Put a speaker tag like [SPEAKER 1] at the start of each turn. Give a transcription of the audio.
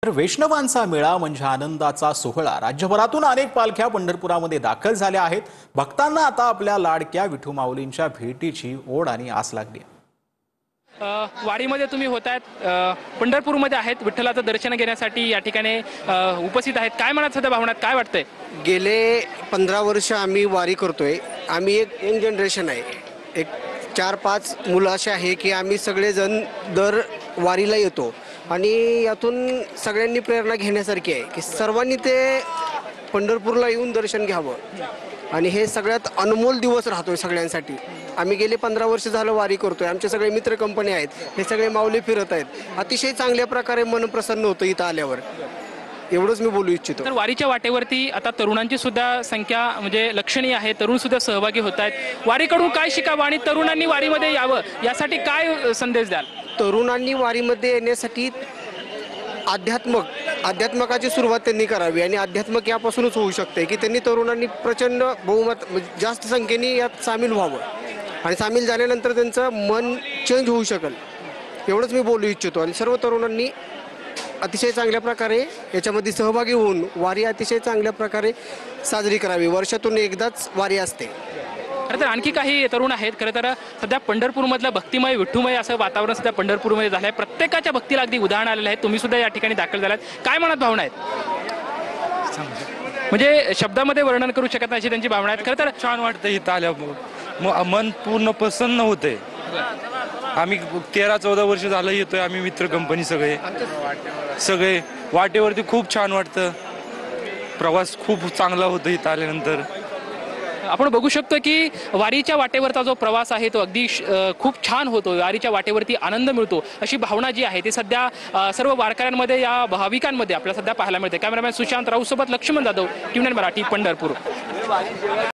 [SPEAKER 1] तर वैष्णवांचा मेळा म्हणजे आनंदाचा सोहळा। राज्यभरातून अनेक पालख्या पंढरपुरामध्ये दाखल झाल्या आहेत। भक्तांना आता आपल्या लाडक्या विठू माऊलींच्या भेटीची ओढ आणि आस लागली आहे।
[SPEAKER 2] वारीमध्ये तुम्ही होतायत, पंढरपूरमध्ये आहेत, विठ्ठलाचं दर्शन घेण्यासाठी या ठिकाणी उपस्थित आहेत। काय म्हणत सध्या भावनात काय वाटतंय?
[SPEAKER 3] गेले 15 वर्ष आम्ही वारी करतोय। आम्ही एक यंग जनरेशन आहे। एक 4-5 मुलं असे आहे की आम्ही सगळेजण दर वारीला येतो आणि यातून सगळ्यांनी प्रेरणा घेण्यासारखी आहे की सर्वांनी ते पंढरपूरला येऊन दर्शन घ्यावं आणि हे सगळ्यात अनमोल दिवस राहतोय सगळ्यांसाठी। आम्ही गेले 15 वर्ष झालं वारी करतोय। आमचे सगळे मित्र कंपनी आहेत, हे सगळे माऊली फिरत आहेत। अतिशय चांगल्या प्रकारे मन प्रसन्न होतं इथं आल्यावर। एवढंच मी बोलू इच्छितो।
[SPEAKER 2] तर वारीच्या वाटेवरती आता तरुणांची सुद्धा संख्या म्हणजे लक्षणीय आहे, तरुण सुद्धा सहभागी होत आहेत। वारीकडून काय शिकावं आणि तरुणांनी वारीमध्ये यावं यासाठी काय संदेश द्याल?
[SPEAKER 3] तरुणांनी वारीमध्ये येण्यासाठी अध्यात्मकाची सुरुवात त्यांनी करावी आणि अध्यात्मक यापासूनच होऊ शकते की त्यांनी तरुणांनी प्रचंड बहुमत जास्त संख्येने यात सामील व्हावं आणि सामील झाल्यानंतर त्यांचं मन चेंज होऊ शकेल, एवढंच मी बोलू इच्छितो। आणि सर्व तरुणांनी अतिशय चांगल्या प्रकारे याच्यामध्ये सहभागी होऊन वारी अतिशय चांगल्या प्रकारे साजरी करावी। वर्षातून एकदाच वारी असते।
[SPEAKER 2] खरं तर आणखी काही तरुण आहेत। खरं तर सध्या पंढरपूरमधलं भक्तिमय विठ्ठुमय असं वातावरण सध्या पंढरपूरमध्ये झालं आहे। प्रत्येकाच्या भक्तीला अगदी उदाहरण आलेलं आहे। तुम्ही सुद्धा या ठिकाणी दाखल झालात, काय मनात भावना आहेत? म्हणजे शब्दामध्ये वर्णन करू शकत नाही अशी त्यांची भावना आहेत। खरं तर
[SPEAKER 4] छान वाटतं इथं आल्यावर, मन पूर्ण प्रसन्न होते। आम्ही 13-14 वर्ष झालं येतोय आम्ही मित्र कंपनी सगळे वाटेवरती खूप छान वाटतं। प्रवास खूप चांगला होतो इथं आल्यानंतर।
[SPEAKER 2] आपण बघू शकतो की वारीच्या वाटेवरचा जो प्रवास आहे तो अगदी खूप छान होतो। वारीच्या वाटेवरती आनंद मिळतो अशी भावना जी आहे ती सध्या सर्व वारकऱ्यांमध्ये या भाविकांमध्ये आपल्याला सध्या पाहायला मिळते। कॅमेरामॅन सुशांत राऊत सोबत लक्ष्मण जाधव, TVN मराठी, पंढरपूर।